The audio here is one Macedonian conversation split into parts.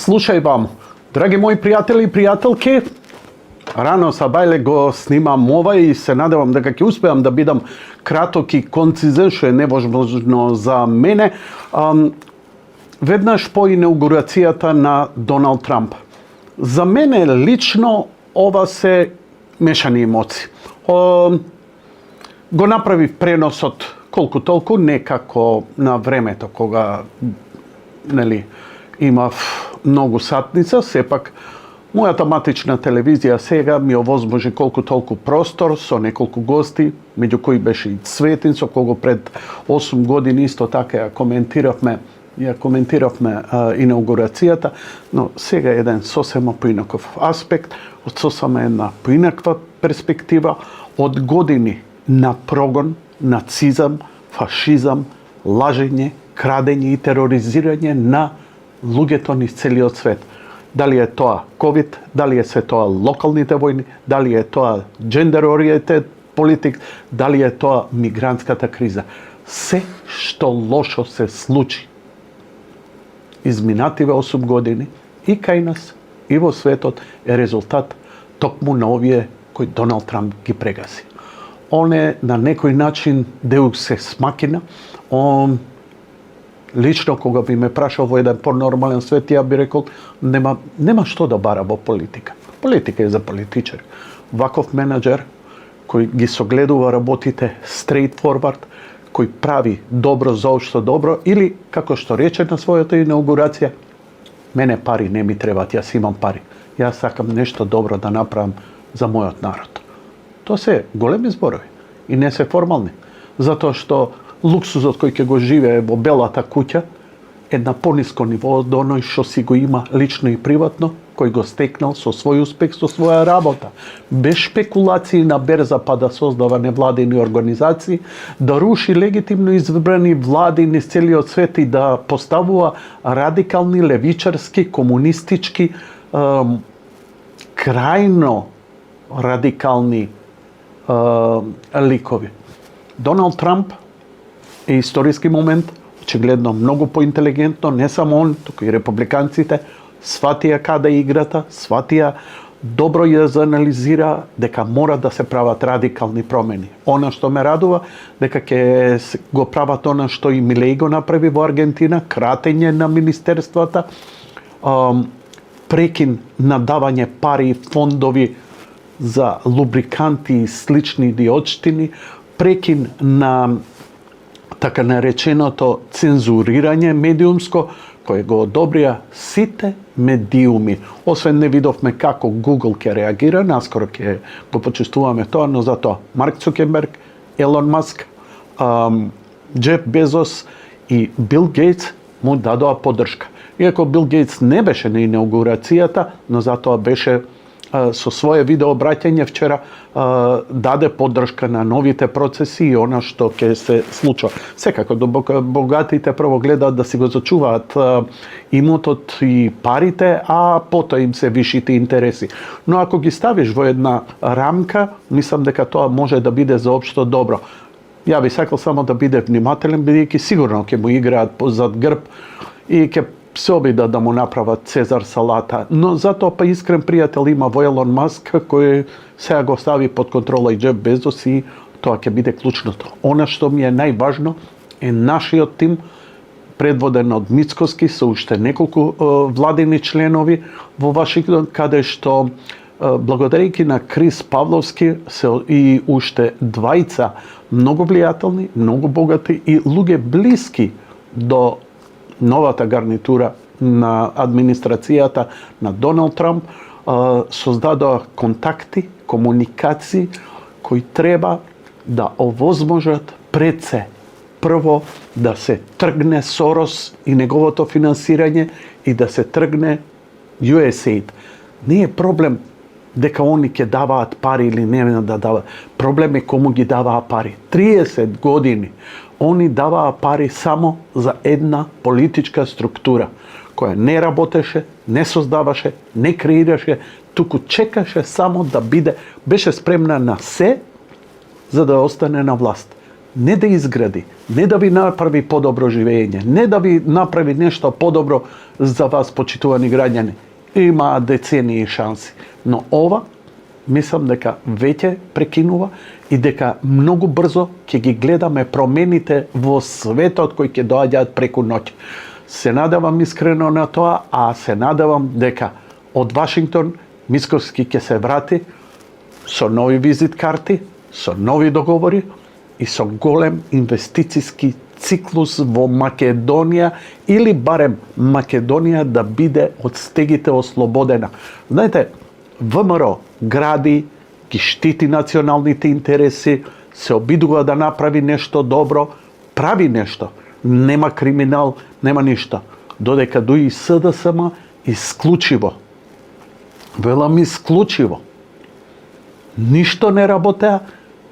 Slušaj vam, dragi moji prijatelji i prijateljke, rano sa bajle go snimam i se nadam da kak uspijem da bidam kratok i koncizan, što je nemožno za mene. Веднаш по инаугурацијата на Доналд Трамп. За мене лично ова се мешани емоции. Го направи преносот колку толку, некако на времето кога имав многу сатница, сепак мојата матична телевизија сега ми овозможи колку толку простор со неколку гости, меѓу кои беше и Цветин, со кого пред 8 години исто така ја коментиравме инаугурацијата, но сега е еден сосема поинаков аспект, од сосема една поинаква перспектива, од години на прогон, нацизам, фашизам, лажење, крадење и тероризирање на луѓето низ целиот свет. Дали е тоа ковид, дали е се тоа локалните војни, дали е тоа джендер ориентед политик, дали е тоа мигрантската криза. Се што лошо се случи изминативе 8 години и кај нас, и во светот е резултат токму на овие кои Доналд Трамп ги прегази. Он е на некој начин деус екс махина. Он лично кога би ме прашал во еден понормален свет, ја би рекол нема што да бара во политика. Политика е за политичари. Ваков менеджер кој ги согледува работите straight forward, кој прави добро за општо добро, или како што рече на својата инаугурација, мене пари не ми требаат, јас имам пари. Јас сакам нешто добро да направам за мојот народ. Тоа се големи зборови и не се формални, затоа што луксузот кој ќе го живее во белата куќа е на пониско ниво од оној што си го има лично и приватно, кој го стекнал со свој успех, со своја работа. Без шпекулации на берза па да создава невладини организации, да руши легитимно избрани влади низ целиот свет и да поставува радикални, левичарски, комунистички, крајно радикални ликови. Доналд Трамп е историски момент, очигледно многу поинтелигентно, не само он, туку и републиканците, сватија каде играта, сватија добро ја заанализира дека мора да се прават радикални промени. Она што ме радува, дека ќе го прават она што и Милеј го направи во Аргентина, кратење на министерствата, прекин на давање пари и фондови за лубриканти и слични идиотштини, прекин на така нареченото цензурирање медиумско, кој го одобрија сите медиуми. Освен не видовме како Google ќе реагира, наскоро ќе го почувствуваме тоа, но затоа Марк Цукерберг, Елон Маск, Джеф Безос и Бил Гейтс му дадоа поддршка. Иако Бил Гейтс не беше на инаугурацијата, но затоа беше со своје видеообраќање вчера даде поддршка на новите процеси и она што ќе се случува. Секако богатите прво гледаат да си го зачуваат имотот и парите, а потоа им се вишите интереси. Но ако ги ставиш во една рамка, мислам дека тоа може да биде за општо добро. Ја би сакал само да биде внимателен, бидејќи сигурно ќе му играат зад грб и ќе се обидат да му направат Цезар салата, но затоа па искрен пријател има во Елон Маск, кој сега го стави под контрола и Джеф Безос и тоа ќе биде клучното. Она што ми е најважно е нашиот тим, предводен од Мицкоски, со уште неколку владини членови во Вашингтон, каде што благодарејќи на Крис Павловски и уште двајца многу влијателни, многу богати и луѓе блиски до новата гарнитура на администрацијата на Доналд Трамп, создадоа контакти, комуникации кои треба да овозможат пред се прво да се тргне Сорос и неговото финансирање и да се тргне USAID. Не е проблем дека они ќе даваат пари или не да даваат. Проблем е кому ги даваа пари. 30 години они даваа пари само за една политичка структура, која не работеше, не создаваше, не креираше, туку чекаше само да беше спремна на се, за да остане на власт. Не да изгради, не да ви направи подобро живење, не да ви направи нешто подобро за вас, почитувани граѓани. Има децении шанси. Но ова, мислам дека веќе прекинува и дека многу брзо ќе ги гледаме промените во светот кои ќе доаѓаат преку ноќ. Се надевам искрено на тоа, а се надевам дека од Вашингтон Мицкоски ќе се врати со нови визит карти, со нови договори и со голем инвестициски циклус во Македонија или барем Македонија да биде од стегите ослободена. Знаете, ВМРО гради, ги штити националните интереси, се обидува да направи нешто добро, прави нешто. Нема криминал, нема ништо. Додека дуи СДСМ исклучиво. Велам исклучиво. Ништо не работеа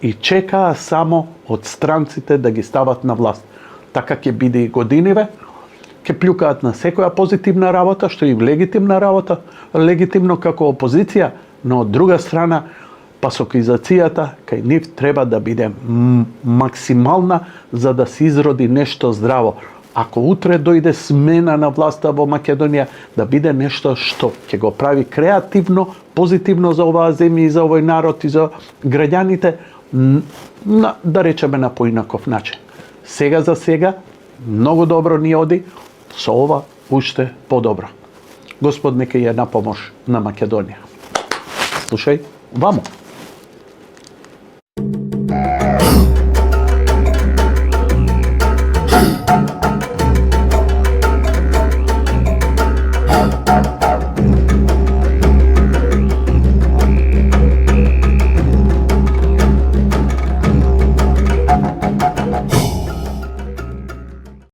и чекаа само од странците да ги стават на власт. Така ќе биде и годиниве, ќе плюкаат на секоја позитивна работа, што е легитимна работа, легитимно како опозиција, но од друга страна, пасокизацијата кај нив треба да биде максимална за да се изроди нешто здраво. Ако утре дојде смена на власта во Македонија, да биде нешто што ќе го прави креативно, позитивно за оваа земја и за овој народ и за граѓаните, да речеме на поинаков начин. Сега за сега, многу добро ни оди, со ова уште подобро. Господ нека ја на помош на Македонија. Слушај, вамо.